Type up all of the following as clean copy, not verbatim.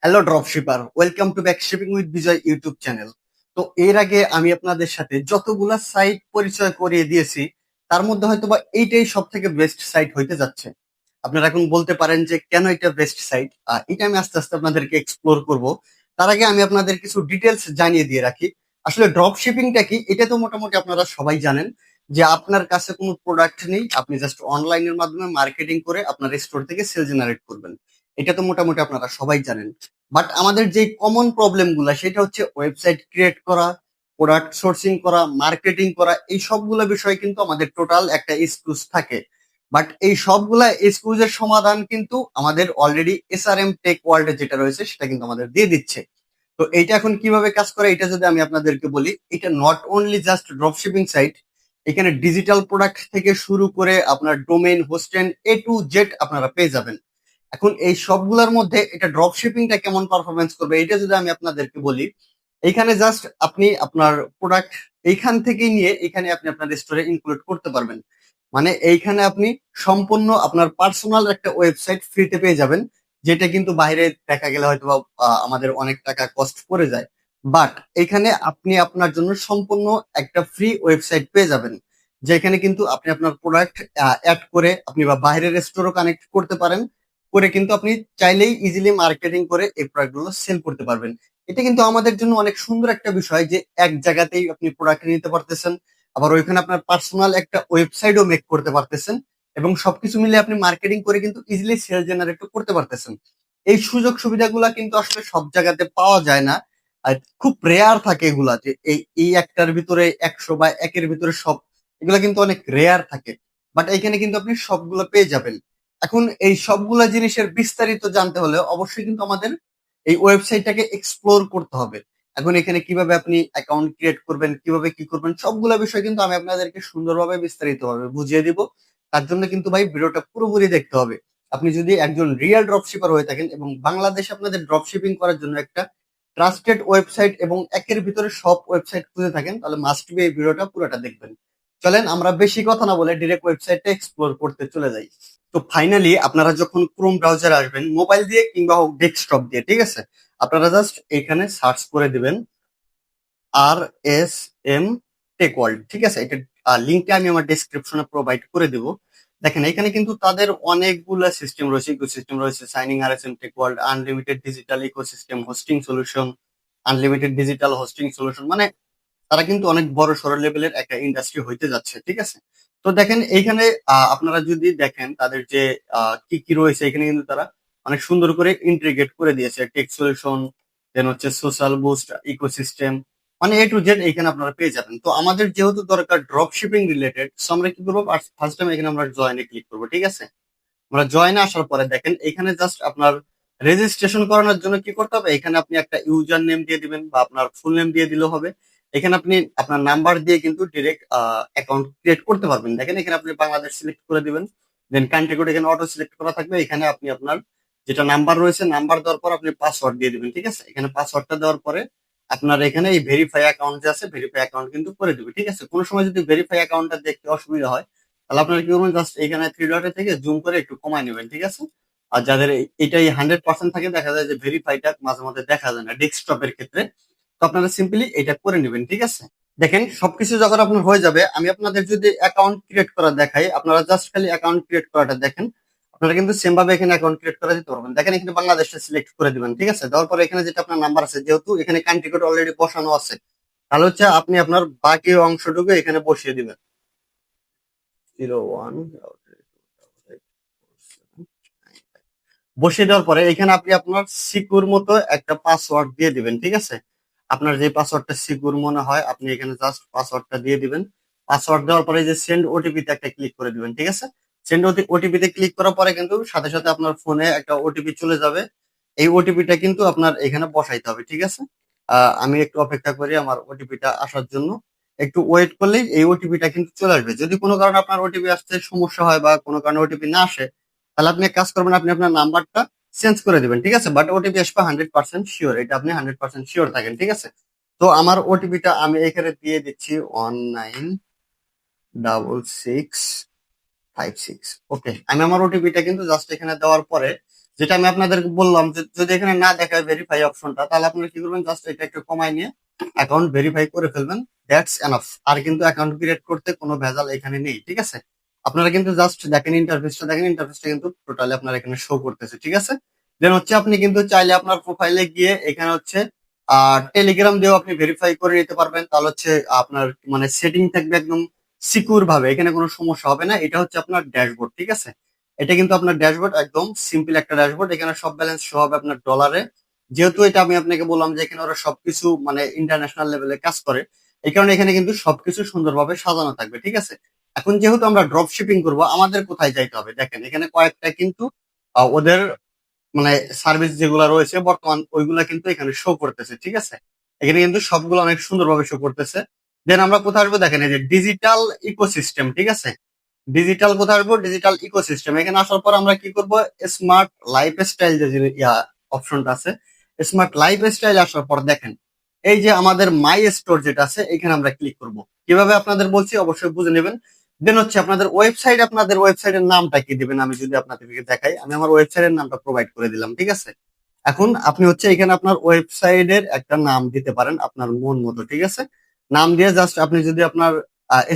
Hello dropshipper, welcome to back shipping with Bijoy YouTube channel. তো এর আগে আমি আপনাদের সাথে যতগুলা সাইট পরিচয় করিয়ে দিয়েছি, তার মধ্যে হয়তোবা এইটাই সব থেকে বেস্ট সাইট হইতে যাচ্ছে। আপনারা এখন বলতে পারেন যে কেন এটা বেস্ট সাইট, এটা আমি আস্তে আস্তে আপনাদেরকে এক্সপ্লোর করব। তার আগে আমি আপনাদের কিছু ডিটেলস জানিয়ে দিয়ে রাখি। আসলে ড্রপ শিপিংটা কি, এটা তো মোটামুটি আপনারা সবাই জানেন যে আপনার কাছে কোনো প্রোডাক্ট নেই, আপনি জাস্ট অনলাইনের মাধ্যমে মার্কেটিং করে আপনার স্টোর থেকে সেল জেনারেট করবেন। এটা তো মোটামুটি আপনারা সবাই জানেন। বাট আমাদের যে কমন প্রবলেম গুলা সেটা হচ্ছে ওয়েবসাইট ক্রিয়েট করা, প্রোডাক্ট সোর্সিং করা, মার্কেটিং করা, এই সবগুলো বিষয় কিন্তু আমাদের টোটাল একটা এক্সকিউজ থাকে। বাট এই সবগুলা এক্সকিউজের সমাধান কিন্তু আমাদের অলরেডি এসআরএম টেক ওয়ার্ল্ডে যেটা রয়েছে সেটা কিন্তু আমাদের দিয়ে দিচ্ছে। তো এইটা এখন কিভাবে কাজ করে এটা যদি আমি আপনাদেরকে বলি, এটা not only just drop shipping site. এখানে ডিজিটাল প্রোডাক্ট থেকে শুরু করে আপনার domain, hosting, A to Z আপনারা পেয়ে যাবেন। এখন এই সবগুলোর মধ্যে এটা ড্রপ শিপিংটা কেমন পারফরমেন্স করবে এটা যদি আমি আপনাদেরকে বলি, এইখানে জাস্ট আপনি আপনার প্রোডাক্ট এইখান থেকেই নিয়ে এখানে আপনি আপনার স্টোরে ইনক্লুড করতে পারবেন। মানে এইখানে আপনি সম্পূর্ণ আপনার পার্সোনাল একটা ওয়েবসাইট ফ্রিতে পেয়ে যাবেন, যেটা কিন্তু বাইরে দেখা গেলে হয়তো বা, আমাদের অনেক টাকা কস্ট পড়ে যায়। বাট এখানে আপনি আপনার জন্য সম্পূর্ণ একটা ফ্রি ওয়েবসাইট পেয়ে যাবেন, যেখানে কিন্তু আপনি আপনার প্রোডাক্ট অ্যাড করে আপনি বা বাইরের স্টোরও কানেক্ট করতে পারেন, করে কিন্তু আপনি চাইলেই ইজিলি মার্কেটিং করে এই প্রোডাক্ট গুলো সেল করতে পারবেন। এটা কিন্তু আমাদের জন্য অনেক সুন্দর একটা বিষয় যে এক জায়গাতেই আপনি প্রোডাক্ট নিতে পারতেছেন, আবার ওইখানে আপনার পার্সোনাল একটা ওয়েবসাইটও মেক করতে পারতেছেন, এবং সবকিছু মিলে আপনি মার্কেটিং করে কিন্তু ইজিলি সেল জেনারেট করতে পারতেছেন। এই সুযোগ সুবিধাগুলা কিন্তু আসলে সব জায়গাতে পাওয়া যায় না, আর খুব রেয়ার থাকে এগুলা, যে এই এই একটার ভিতরে 100 বা একের ভিতরে সব, এগুলা কিন্তু অনেক রেয়ার থাকে। বাট এখানে কিন্তু আপনি সবগুলো পেয়ে যাবেন। এখন এই সবগুলা জিনিসের বিস্তারিত জানতে হলে অবশ্যই কিন্তু আমাদের এই ওয়েবসাইটটাকে এক্সপ্লোর করতে হবে। এখন এখানে কিভাবে আপনি অ্যাকাউন্ট ক্রিয়েট করবেন, কিভাবে কি করবেন, সবগুলা বিষয় কিন্তু আমি আপনাদেরকে সুন্দরভাবে বিস্তারিতভাবে বুঝিয়ে দিব। তার জন্য কিন্তু ভাই ভিডিওটা পুরোপুরি দেখতে হবে। আপনি যদি একজন রিয়েল ড্রপশিপার হয়ে থাকেন এবং বাংলাদেশে আপনাদের ড্রপশিপিং করার জন্য একটা ট্রাস্টেড ওয়েবসাইট এবং একের ভিতরে সব ওয়েবসাইট খুঁজে থাকেন, তাহলে মাস্ট বি এই ভিডিওটা পুরোটা দেখবেন। চলেন আমরা বেশি কথা না বলে ডিরেক্ট ওয়েবসাইটটা এক্সপ্লোর করতে চলে যাই। তো ফাইনালি আপনারা যখন ক্রোম ব্রাউজারে আসবেন মোবাইল দিয়ে কিংবা হোক ডেস্কটপ দিয়ে, ঠিক আছে, আপনারা জাস্ট এখানে সার্চ করে দিবেন RSM টেক ওয়ার্ল্ড, ঠিক আছে। এটা লিঙ্কটা আমি আমার ডেসক্রিপশনে প্রোভাইড করে দিব। দেখেন এখানে কিন্তু তাদের অনেকগুলো সিস্টেম রয়েছে, ইকোসিস্টেম রয়েছে, signing RSM tech world, unlimited digital ecosystem hosting solution, unlimited digital hosting solution, মানে তারা কিন্তু অনেক বড় সড় লেভেলের একটা ইন্ডাস্ট্রি হইতে যাচ্ছে, ঠিক আছে। তো দেখেন এইখানে আপনারা যদি দেখেন তাদের যে কি কি রয়েছে, এখানে কিন্তু তারা অনেক সুন্দর করে ইন্টিগ্রেট করে দিয়েছে, টেক সলিউশন, দেন হচ্ছে সোশ্যাল বুস্ট, ইকোসিস্টেম, মানে A to Z এখানে আপনারা পেয়ে যাবেন। তো আমাদের যেহেতু দরকার ড্রপ শিপিং রিলেটেড, সো আমরা কি করবো, ফার্স্ট টাইম এখানে আমরা জয়েনে ক্লিক করবো, ঠিক আছে। আমরা জয়েনে আসার পরে দেখেন এখানে জাস্ট আপনার রেজিস্ট্রেশন করানোর জন্য কি করতে হবে, এখানে আপনি একটা ইউজার নেম দিয়ে দিবেন বা আপনার ফুল নেম দিয়ে দিলেও হবে। এখানে আপনি আপনার নাম্বার দিয়ে কিন্তু ডিরেক্ট অ্যাকাউন্ট ক্রিয়েট করতে পারবেন। দেখেন এখানে আপনি বাংলাদেশ সিলেক্ট করে দিবেন, দেন কান্ট্রি কোড এখানে অটো সিলেক্ট করা থাকবে, এখানে আপনি আপনার যেটা নাম্বার রয়েছে নাম্বার দেওয়ার পর আপনি পাসওয়ার্ড দিয়ে দিবেন, ঠিক আছে। এখানে পাসওয়ার্ডটা দেওয়ার পরে আপনার এখানে এই ভেরিফাই অ্যাকাউন্ট যে আছে ভেরিফাই অ্যাকাউন্ট কিন্তু করে দিবে, ঠিক আছে। কোনো সময় যদি ভেরিফাই অ্যাকাউন্টটা দেখতে অসুবিধা হয়, তাহলে আপনারা কি করবেন, জাস্ট এখানে থ্রি ডটে থেকে জুম করে একটু কমায় নেবেন, ঠিক আছে। আর যাদের এটাই 100% থাকে, দেখা যায় যে ভেরিফাইটা মাঝে মধ্যে দেখা যায় না ডেস্কটপের ক্ষেত্রে, তো আপনারা সিম্পলি এটা করে নেবেন, ঠিক আছে। দেখেন সবকিছু যখন আপনার হয়ে যাবে, আমি আপনাদের যদি অ্যাকাউন্ট ক্রিয়েট করা দেখাই, আপনারা জাস্ট খালি অ্যাকাউন্ট ক্রিয়েট করাটা দেখেন। আপনারা কিন্তু সেম ভাবে এখানে অ্যাকাউন্ট ক্রিয়েট করে দিতে পারবেন। দেখেন এখানে বাংলাদেশটা সিলেক্ট করে দিবেন, ঠিক আছে। দেওয়ার পরে এখানে যেটা আপনার নাম্বার আছে, যেহেতু এখানে কান্ট্রি কোড অলরেডি বসানো আছে, তাহলে হচ্ছে আপনি আপনার বাকি অংশটুকু এখানে বসিয়ে দিবেন। 01 বসিয়ে দেওয়ার পরে এখানে আপনি আপনার সিকিউর মতো একটা পাসওয়ার্ড দিয়ে দিবেন, ঠিক আছে। আপনার যে পাসওয়ার্ডটা সিকিউর মনে হয় আপনি এখানে জাস্ট পাসওয়ার্ডটা দিয়ে দিবেন। পাসওয়ার্ড দেওয়ার পরে যে সেন্ড ওটিপি তে একটা ক্লিক করে দিবেন, ঠিক আছে। সেন্ড ওটিপি তে ক্লিক করার পরে কিন্তু সাথে সাথে আপনার ফোনে একটা ওটিপি চলে যাবে। এই ওটিপিটা কিন্তু আপনার এখানে বসাইতে হবে, ঠিক আছে। আমি একটু অপেক্ষা করি আমার ওটিপিটা আসার জন্য। একটু ওয়েট করলেই এই ওটিপিটা কিন্তু চলে আসবে। যদি কোনো কারণে আপনার ওটিপি আসতে সমস্যা হয় বা কোনো কারণে ওটিপি না আসে, তাহলে আপনি এক কাজ করবেন, আপনি আপনার নাম্বারটা চেঞ্জ করে দিবেন, ঠিক আছে। বাট ওটিপি আসবে 100% শিওর, এটা আপনি 100% শিওর থাকেন, ঠিক আছে। তো আমার ওটিপিটা আমি এখানে দিয়ে দিচ্ছি 196656। ওকে, আমি আমার ওটিপিটা কিন্তু জাস্ট এখানে দেওয়ার পরে যেটা আমি আপনাদেরকে বললাম যে যদি এখানে না দেখায় ভেরিফাই অপশনটা, তাহলে আপনারা কি করবেন, জাস্ট এটা একটু কমায় নিয়ে অ্যাকাউন্ট ভেরিফাই করে ফেলবেন। That's enough. আর কিন্তু অ্যাকাউন্ট ক্রিয়েট করতে কোনো ভেজাল এখানে নেই, ঠিক আছে। আপনারা কিন্তু জাস্ট দেখেন ইন্টারফেসটা, দেখেন ইন্টারফেসটা কিন্তু টোটালি আপনার এখানে শো করতেছে, ঠিক আছে। দেন হচ্ছে আপনি কিন্তু চাইলে আপনার প্রোফাইলে গিয়ে এখানে হচ্ছে টেলিগ্রাম দিয়েও আপনি ভেরিফাই করে নিতে পারবেন। তাহলে হচ্ছে আপনার মানে সেটিং থাকবে একদম সিকিউর ভাবে, এখানে কোনো সমস্যা হবে না। এটা হচ্ছে আপনার ড্যাশবোর্ড, ঠিক আছে। এটা কিন্তু আপনার ড্যাশবোর্ড, একদম সিম্পল একটা ড্যাশবোর্ড। এখানে সব ব্যালেন্স শো হবে আপনার ডলারে। যেহেতু এটা আমি আপনাকে বললাম যে এখানে ওরা সবকিছু মানে ইন্টারন্যাশনাল লেভেলে কাজ করে, এই কারণে এখানে কিন্তু সবকিছু সুন্দরভাবে সাজানো থাকবে, ঠিক আছে। এখন যেহেতু আমরা ড্রপ শিপিং করবো, আমাদের কোথায় যাইতে হবে দেখেন, এখানে কয়েকটা কিন্তু ওদের মানে সার্ভিস যেগুলো রয়েছে বর্তমান, ওইগুলা কিন্তু এখানে শো করতেছে, ঠিক আছে। এখানে কিন্তু সবগুলো অনেক সুন্দরভাবে শো করতেছে। দেন আমরা কোথায় আসবো দেখেন, এই যে ডিজিটাল ইকোসিস্টেম, ঠিক আছে। ডিজিটাল কোথায় আসবো, ডিজিটাল ইকোসিস্টেম। এখানে আসার পর আমরা কি করব, স্মার্ট লাইফ স্টাইল যে অপশনটা আছে, স্মার্ট লাইফ স্টাইল আসার পর দেখেন এই যে আমাদের মাই স্টোর যেটা আছে, এখানে আমরা ক্লিক করব। কিভাবে আপনাদের বলছি অবশ্যই বুঝে নেবেন। দেন হচ্ছে আপনাদের ওয়েবসাইট, আপনাদের ওয়েবসাইটের নামটা কি দিবেন, আমি যদি আপনাদেরকে দেখাই, আমি আমার ওয়েবসাইটের নামটা প্রোভাইড করে দিলাম, ঠিক আছে। এখন আপনি হচ্ছে এখানে আপনার ওয়েবসাইটের একটা নাম দিতে পারেন আপনার মন মতো, ঠিক আছে। নাম দিয়ে জাস্ট আপনি যদি আপনার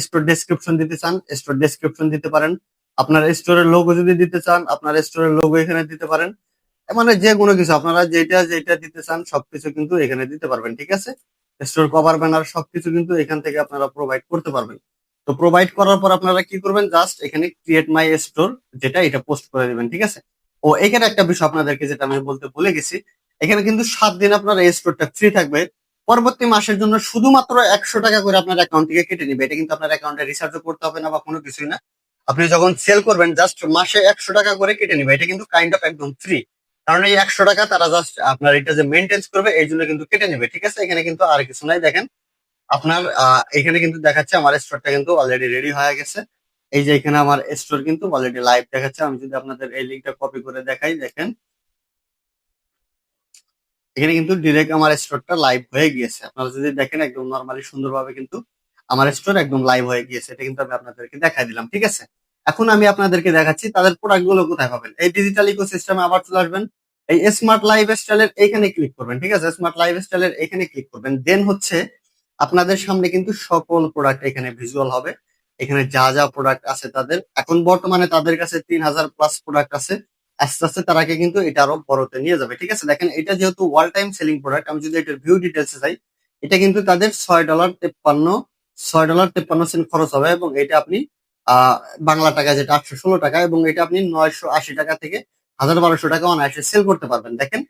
স্টোর ডেসক্রিপশন দিতে চান, স্টোর ডেসক্রিপশন দিতে পারেন। আপনার স্টোরের লোগো যদি দিতে চান, আপনার স্টোরের লোগো এখানে দিতে পারেন। মানে যে কোনো কিছু আপনারা যেটা যেটা দিতে চান সবকিছু কিন্তু এখানে দিতে পারবেন, ঠিক আছে। স্টোর কভার ব্যানার সবকিছু কিন্তু এখান থেকে আপনারা প্রোভাইড করতে পারবেন। তো প্রোভাইড করার পর আপনারা কি করবেন, জাস্ট এখানে ক্রিয়েট মাই স্টোর যেটা, এটা পোস্ট করে দিবেন, ঠিক আছে। ও এখানে একটা বিষয় আপনাদেরকে যেটা আমি বলতে ভুলে গেছি, এখানে কিন্তু 7 দিন আপনার এই স্টোরটা ফ্রি থাকবে। পরবর্তী মাসের জন্য শুধুমাত্র 100 টাকা করে আপনার অ্যাকাউন্ট থেকে কেটে নিবে। এটা কিন্তু আপনার অ্যাকাউন্টে রিচার্জও করতে হবে না বা কোনো কিছুই না। আপনি যখন সেল করবেন জাস্ট মাসে 100 টাকা করে কেটে নিবে। এটা কিন্তু কাইন্ড অফ একদম ফ্রি। কারণ এই 100 টাকা তারা জাস্ট আপনার এটা যে মেনটেন্স করবে এই জন্য কিন্তু কেটে নেবে, ঠিক আছে। এখানে কিন্তু আর কিছু নাই। দেখেন আপনার এখানে কিন্তু দেখাচ্ছে আমার স্টোরটা কিন্তু অলরেডি রেডি হয়ে গেছে। এই যে এখানে আমার স্টোর কিন্তু অলরেডি লাইভ দেখাচ্ছে। আমি যদি আপনাদের এই লিঙ্কটা কপি করে দেখাই, দেখেন এখানে কিন্তু ডিরেক্ট আমার স্টোরটা লাইভ হয়ে গিয়েছে। আপনারা যদি দেখেন একদম নর্মালি সুন্দরভাবে কিন্তু আমার স্টোর একদম লাইভ হয়ে গিয়েছে। এটা কিন্তু আমি আপনাদেরকে দেখাই দিলাম, ঠিক আছে। এখন আমি আপনাদেরকে দেখাচ্ছি তাদের প্রোডাক্ট গুলো কোথায় পাবেন। এই ডিজিটাল ইকোসিস্টেমে আবার চলে আসবেন, এই স্মার্ট লাইফ স্টাইলের এইখানে ক্লিক করবেন, ঠিক আছে। স্মার্ট লাইফ স্টাইলের এখানে ক্লিক করবেন। দেন হচ্ছে আপনাদের সামনে কিন্তু সকল প্রোডাক্ট এখানে ভিজুয়াল হবে। এখানে যা যা প্রোডাক্ট আছে তাদের, এখন বর্তমানে তাদের কাছে 3000+ প্রোডাক্ট আছে। আস্তে আস্তে তারাকে কিন্তু এটা আরো বড়তে নিয়ে যাবে, ঠিক আছে। দেখেন এটা যেহেতু ওয়াল টাইম সেলিং প্রোডাক্ট, আমি যদি এটার ভিউ ডিটেলসে যাই, এটা কিন্তু তাদের $6.53 খরচ হবে, এবং এটা আপনি আহ বাংলা টাকা যেটা 816 টাকা, এবং এটা আপনি 980 টাকা থেকে 1200 টাকা অনায়াসে সেল করতে পারবেন। দেখেন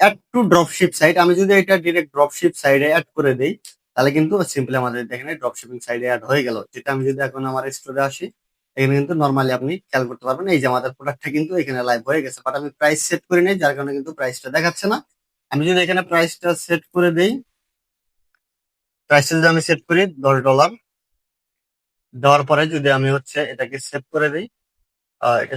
অ্যাড টু ড্রপশিপ সাইট, আমি যদি এটা ডিরেক্ট ড্রপশিপ সাইডে অ্যাড করে দেই, তাহলে কিন্তু সিম্পলি আমাদের দেখেন ড্রপশিপিং সাইডে অ্যাড হয়ে গেল। যেটা আমি যদি এখন আমার স্টোরে আসি, এখানে কিন্তু নর্মালি আপনি খেয়াল করতে পারবেন এই যে আমাদের প্রোডাক্টটা কিন্তু এখানে লাইভ হয়ে গেছে। বাট আমি প্রাইস সেট করি নাই, যার কারণে কিন্তু প্রাইসটা দেখাচ্ছে না। আমি যদি এখানে প্রাইসটা সেট করে দেই, প্রাইসটা যদি আমি সেট করি $10, দেওয়ার পরে যদি আমি হচ্ছে এটাকে সেভ করে দিই, এটা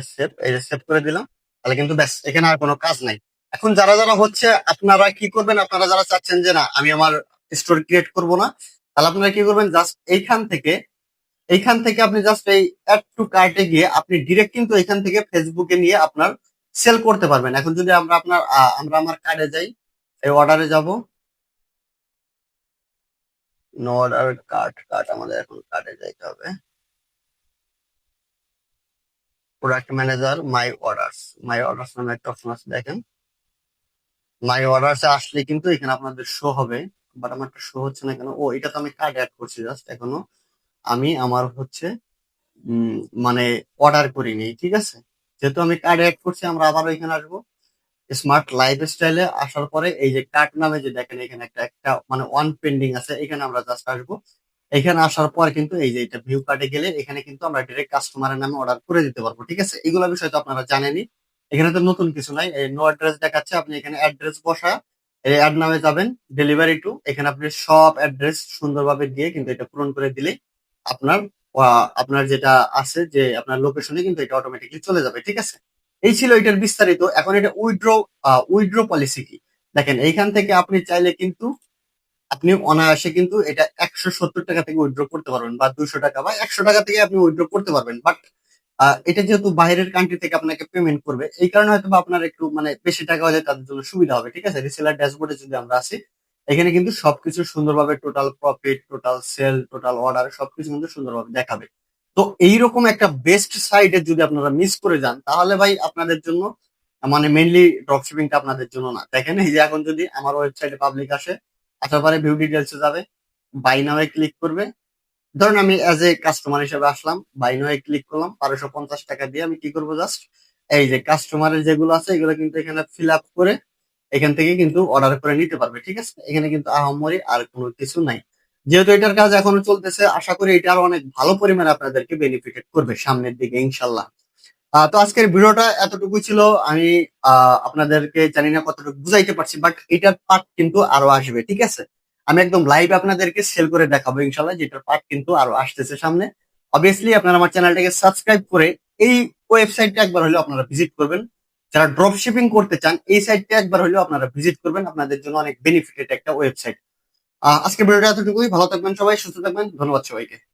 সেভ করে দিলাম, তাহলে কিন্তু ব্যাস এখানে আর কোনো কাজ নাই। এখন যারা যারা হচ্ছে আপনারা কি করবেন, আপনারা যারা চাচ্ছেন যে না আমি আমার স্টোর ক্রিয়েট করব না, তাহলে আপনারা কি করবেন, জাস্ট এইখান থেকে আপনি জাস্ট এই অ্যাড টু কার্টে গিয়ে আপনি ডিরেক্ট কিন্তু এখান থেকে ফেসবুকে নিয়ে আপনার সেল করতে পারবেন। এখন যদি আমরা আমার কার্ডে যাই, এই অর্ডারে যাব, নো অর্ডার কার্ট আমাদের এখন কার্ডে যাইতে হবে। প্রোডাক্ট ম্যানেজার মাই অর্ডার্স নামে একটা অপশন আছে, দেখেন মাই অর্ডার্স আসলে কিন্তু এখানে আপনাদের শো হবে। বাট আমার শো হচ্ছে না কেন, ও এটা তো আমি কার্ড অ্যাড করছি জাস্ট এখনো, আমি আমার হচ্ছে উম, মানে অর্ডার করিনি, ঠিক আছে। যেহেতু আমি কার্ড অ্যাড করছি, আমরা আবার এখানে আসবো স্মার্ট লাইফ স্টাইলে। আসার পরে এই যে কার্ট নামে যে দেখেন এখানে একটা একটা মানে ওয়ান পেন্ডিং আছে, এখানে আমরা জাস্ট আসবো। এখানে আসার পর কিন্তু এই যে এটা ভিউ কার্ডে গেলে এখানে কিন্তু আমরা ডিরেক্ট কাস্টমারের নামে অর্ডার করে দিতে পারবো, ঠিক আছে। এগুলো বিষয় তো আপনারা জানেনই, এখানে তো নতুন কিছু নাই। এই নো অ্যাড্রেস দেখাচ্ছে, আপনি এখানে অ্যাড্রেস বসা এই অ্যাড নামে যাবেন, ডেলিভারি টু, এখানে আপনি সব অ্যাড্রেস সুন্দরভাবে দিয়ে কিন্তু এটা পূরণ করে দিলেই আপনার আপনার যেটা আছে যে আপনার লোকেশনে কিন্তু এটা অটোমেটিকলি চলে যাবে, ঠিক আছে। এই ছিল এটার বিস্তারিত। এখন এটা উইথড্র পলিসি কি, দেখেন এইখান থেকে আপনি চাইলে কিন্তু আপনি অনায়াসে কিন্তু এটা 170 টাকা থেকে উইথড্র করতে পারবেন, বা 200 টাকা বা 100 টাকা থেকে আপনি উইথড্র করতে পারবেন। বাট এটা যেহেতু বাইরের কান্ট্রি থেকে আপনাকে পেমেন্ট করবে, এই কারণে হয়তো বা আপনার একটু মানে বেশি টাকা হলে তাদের জন্য সুবিধা হবে। ঠিক আছে, রিসেলার ড্যাশবোর্ডে যদি আমরা আসি, এখানে কিন্তু সবকিছু সুন্দরভাবে total profit, total sell, total order সবকিছু কিন্তু সুন্দরভাবে দেখাবে। তো এইরকম একটা বেস্ট সাইটে যদি আপনারা মিস করে যান, তাহলে ভাই আপনাদের জন্য মানে মেইনলি ড্রপ শিপিংটা আপনাদের জন্য না। দেখেন এই যে এখন যদি আমার ওয়েবসাইটে পাবলিক আসে, আসার পরে ভিউ ডিটেলসে যাবে, বাই নাও ক্লিক করবে। ধরুন আমি অ্যাজ এ কাস্টমার হিসেবে আসলাম, বাই নাও ক্লিক করলাম, 1250 টাকা দিয়ে আমি কি করবো, জাস্ট এই যে কাস্টমারের যেগুলো আছে এগুলো কিন্তু এখানে ফিল আপ করে এখান থেকে কিন্তু অর্ডার করে নিতে পারবে। ঠিক আছে, এখানে কিন্তু আহামরি আর কোনো কিছু নাই। যেহেতু এটার কাজ এখনো চলতেছে, আশা করি এটা আরো অনেক ভালো পরিমাণে আপনাদেরকে বেনিফিটেড করবে সামনের দিকে ইনশাল্লাহ। তো আজকের ভিডিওটা এতটুকুই ছিল। আমি আপনাদেরকে জানি না কতটুকু বুঝাইতে পারছি, বাট এটার পার্ট কিন্তু আরো আসবে। ঠিক আছে, আমি একদম লাইভ আপনাদেরকে সেল করে দেখাবো ইনশাল্লাহ, যেটার পার্ট কিন্তু আরো আসতেছে সামনে। অবভিয়াসলি আপনারা আমার চ্যানেলটাকে সাবস্ক্রাইব করে এই ওয়েবসাইটটা একবার হলেও আপনারা ভিজিট করবেন। যারা ড্রপ শিপিং করতে চান, এই সাইটটা একবার হলেও আপনারা ভিজিট করবেন, আপনাদের জন্য অনেক বেনিফিটেড একটা ওয়েবসাইট। আজকের ভিডিওটা এতটুকুই। ভালো থাকবেন সবাই, সুস্থ থাকবেন, ধন্যবাদ সবাইকে।